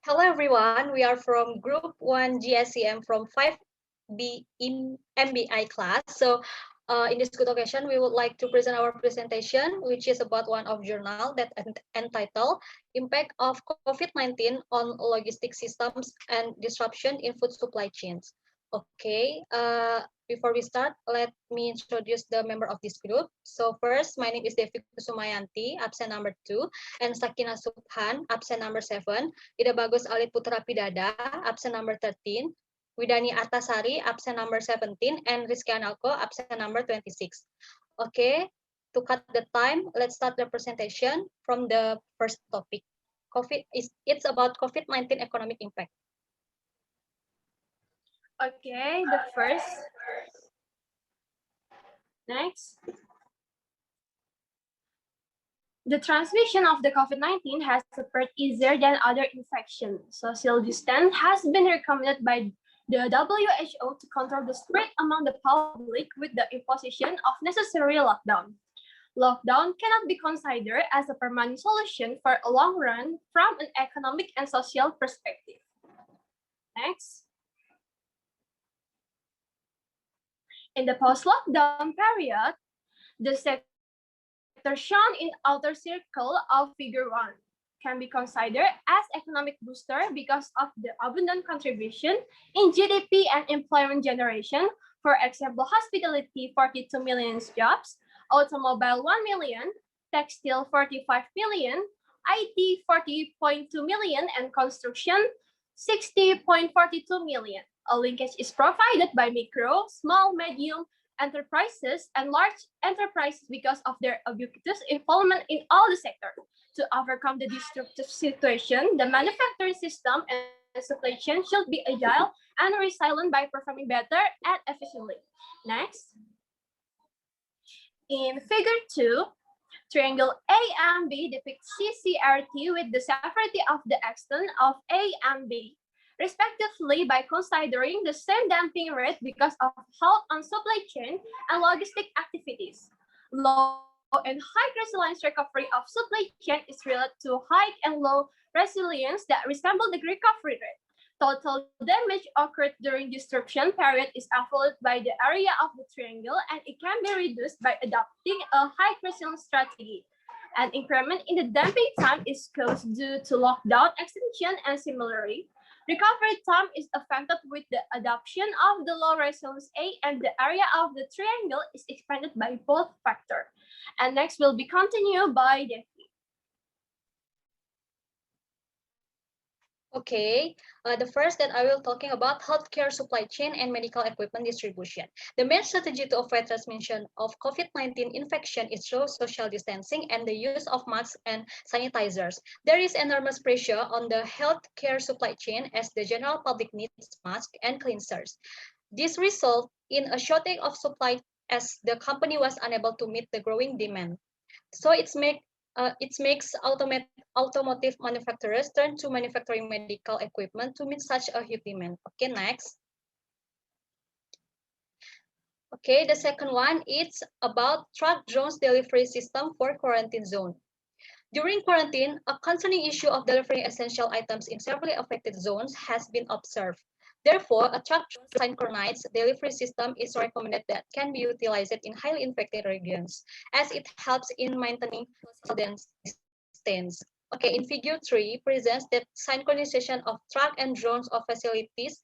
Hello everyone, we are from Group 1 GSCM from 5B in MBI class. In this good occasion, we would like to present our presentation, which is about one of journal that entitled Impact of COVID-19 on Logistic Systems and Disruption in Food Supply Chains. Okay, before we start, let me introduce the member of this group. So first, my name is Devi Kusumayanti, absent number 2, and Shakina Subhan, absent number 7. Bagus, Alit, Putra, Pidada, absent number 13. Widani, Arthasari, absent number 17. And Analko, absent number 26. Okay, to cut the time, let's start the presentation from the first topic. It's about COVID-19 economic impact. Okay, the first. Next. The transmission of the COVID-19 has occurred easier than other infections. Social distance has been recommended by the WHO to control the spread among the public with the imposition of necessary lockdown. Lockdown cannot be considered as a permanent solution for a long run from an economic and social perspective. Next. In the post-lockdown period, the sector shown in outer circle of figure 1 can be considered as economic booster because of the abundant contribution in GDP and employment generation. For example, hospitality 42 million jobs, automobile 1 million, textile 45 million, IT 40.2 million, and construction 60.42 million. A linkage is provided by micro, small, medium enterprises and large enterprises because of their ubiquitous involvement in all the sectors. To overcome the destructive situation, the manufacturing system and supply chain should be agile and resilient by performing better and efficiently. Next. In figure 2, triangle A and B depicts CCRT with the severity of the extent of A and B, respectively, by considering the same damping rate because of halt on supply chain and logistic activities. Low and high resilience recovery of supply chain is related to high and low resilience that resemble the recovery rate. Total damage occurred during disruption period is evaluated by the area of the triangle, and it can be reduced by adopting a high resilience strategy. An increment in the damping time is caused due to lockdown extension, and similarly, recovery time is affected with the adoption of the low resilience A, and the area of the triangle is expanded by both factors. And next will be continued by Devi. Okay, the first that I will talking about healthcare supply chain and medical equipment distribution. The main strategy to avoid transmission of COVID-19 infection is through social distancing and the use of masks and sanitizers. There is enormous pressure on the healthcare supply chain as the general public needs masks and cleansers. This results in a shortage of supply as the company was unable to meet the growing demand. So it makes automotive manufacturers turn to manufacturing medical equipment to meet such a huge demand. Okay, next. Okay, the second one is about truck drones delivery system for quarantine zone. During quarantine, a concerning issue of delivering essential items in severely affected zones has been observed. Therefore, a truck synchronized delivery system is recommended that can be utilized in highly infected regions, as it helps in maintaining social distance. Okay, in figure 3 presents that synchronization of truck and drones of facilities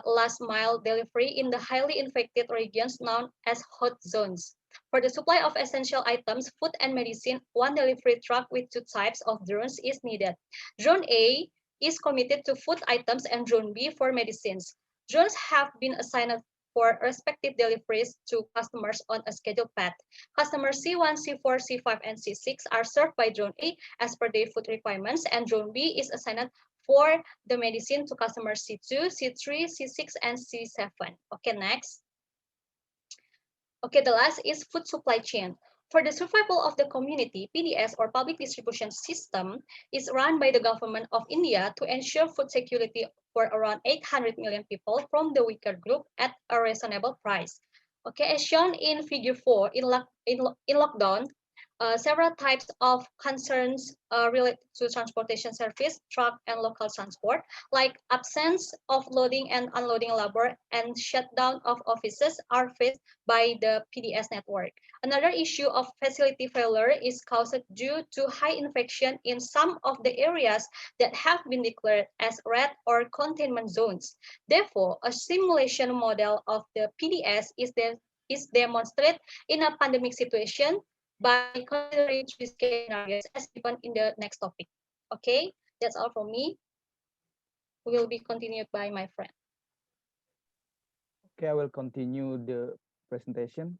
last mile delivery in the highly infected regions known as hot zones. For the supply of essential items, food and medicine, one delivery truck with 2 types of drones is needed. Drone A is committed to food items and Drone B for medicines. Drones have been assigned for respective deliveries to customers on a scheduled path. Customers C1, C4, C5, and C6 are served by Drone A as per their food requirements, and Drone B is assigned for the medicine to customers C2, C3, C6, and C7. Okay, next. Okay, the last is food supply chain. For the survival of the community, PDS or public distribution system is run by the government of India to ensure food security for around 800 million people from the weaker group at a reasonable price. Okay, as shown in figure 4, in lockdown, several types of concerns related to transportation service, truck and local transport, like absence of loading and unloading labor and shutdown of offices are faced by the PDS network. Another issue of facility failure is caused due to high infection in some of the areas that have been declared as red or containment zones. Therefore, a simulation model of the PDS is demonstrated in a pandemic situation by considering three scenarios as given in the next topic. Okay, that's all from me. Will be continued by my friend. Okay, I will continue the presentation.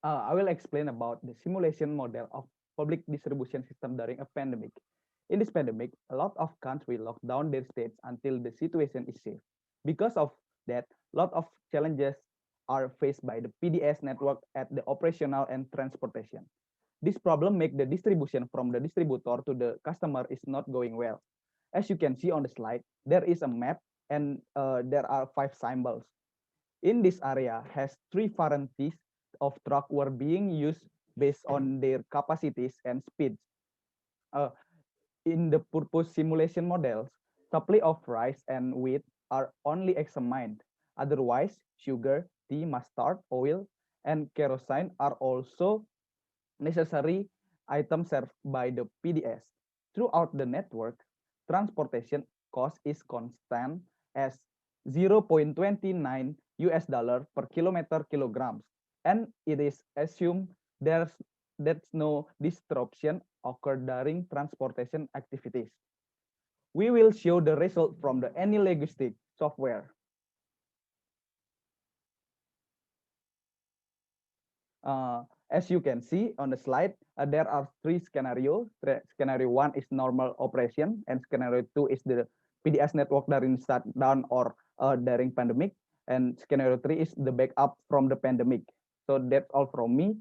I will explain about the simulation model of public distribution system during a pandemic. In this pandemic, a lot of countries lock down their states until the situation is safe. Because of that, a lot of challenges are faced by the PDS network at the operational and transportation. This problem make the distribution from the distributor to the customer is not going well. As you can see on the slide, there is a map and there are 5 symbols. In this area has 3 varieties of truck were being used based on their capacities and speeds. In the purpose simulation models, supply of rice and wheat are only examined. Otherwise, sugar, tea, mustard, oil, and kerosene are also necessary items served by the PDS. Throughout the network, transportation cost is constant as 0.29 US dollar per kilometer kilograms, and it is assumed that's no disruption occur during transportation activities. We will show the result from the any logistic software. As you can see on the slide, there are 3 scenarios. Scenario 1 is normal operation, and scenario 2 is the PDS network during shutdown or during pandemic, and scenario 3 is the backup from the pandemic. So that's all from me.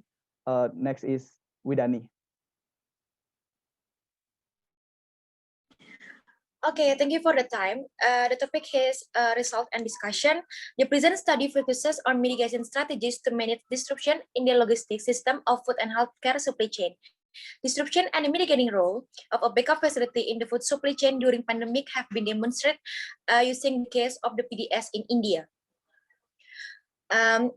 Next is Widani. Okay, thank you for the time. The topic is result and discussion. The present study focuses on mitigation strategies to manage disruption in the logistics system of food and healthcare supply chain. Disruption and the mitigating role of a backup facility in the food supply chain during pandemic have been demonstrated using the case of the PDS in India.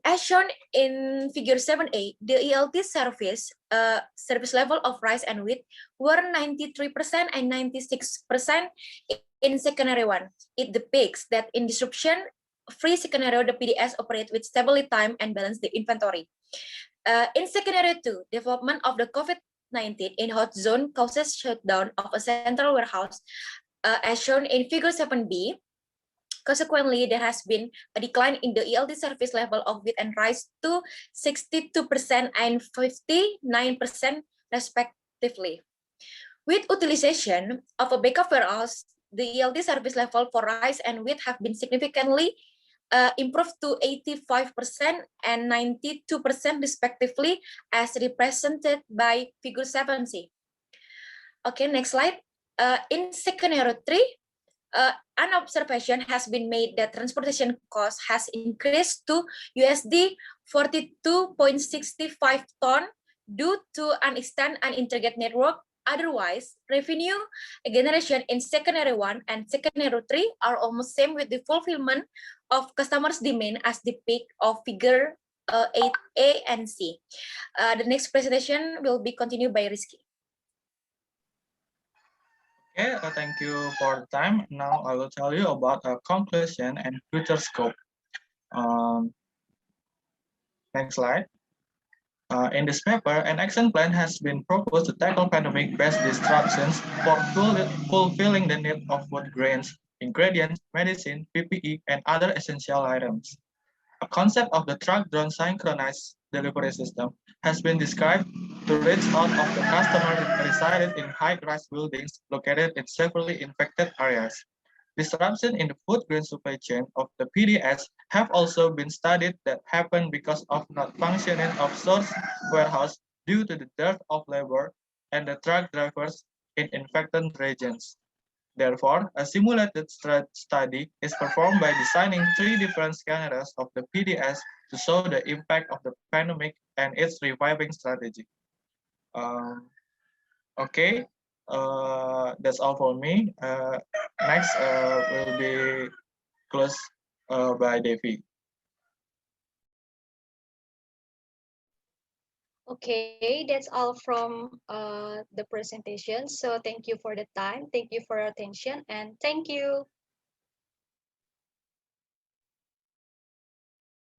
As shown in figure 7a, the ELT service level of rice and wheat were 93% and 96% in scenario 1. It depicts that in disruption-free scenario, the PDS operate with stability time and balance the inventory. In scenario 2, development of the COVID-19 in hot zone causes shutdown of a central warehouse, as shown in figure 7b. Consequently, there has been a decline in the ELD service level of wheat and rice to 62% and 59% respectively. With utilization of a backup warehouse, the ELD service level for rice and wheat have been significantly improved to 85% and 92% respectively, as represented by figure 7c. Okay, next slide. In scenario 3, an observation has been made that transportation cost has increased to USD 42.65 ton due to an extended and integrated network. Otherwise, revenue generation in scenario 1 and scenario 3 are almost same with the fulfillment of customers' demand as the peak of figure 8A and C. The next presentation will be continued by Rizky. Okay, thank you for the time. Now I will tell you about a conclusion and future scope. Next slide. In this paper, an action plan has been proposed to tackle pandemic-based disruptions for fulfilling the need of food grains, ingredients, medicine, PPE, and other essential items. A concept of the truck-drone synchronized delivery system has been described to reach out of the customer resided in high-rise buildings located in severely infected areas. Disruption in the food grain supply chain of the PDS have also been studied that happen because of not functioning of source warehouse due to the dearth of labor and the truck drivers in infected regions. Therefore, a simulated study is performed by designing 3 different scenarios of the PDS to show the impact of the pandemic and its reviving strategy. Okay, that's all for me. Next will be closed by Devi. Okay, that's all from the presentation. So thank you for the time. Thank you for your attention and thank you.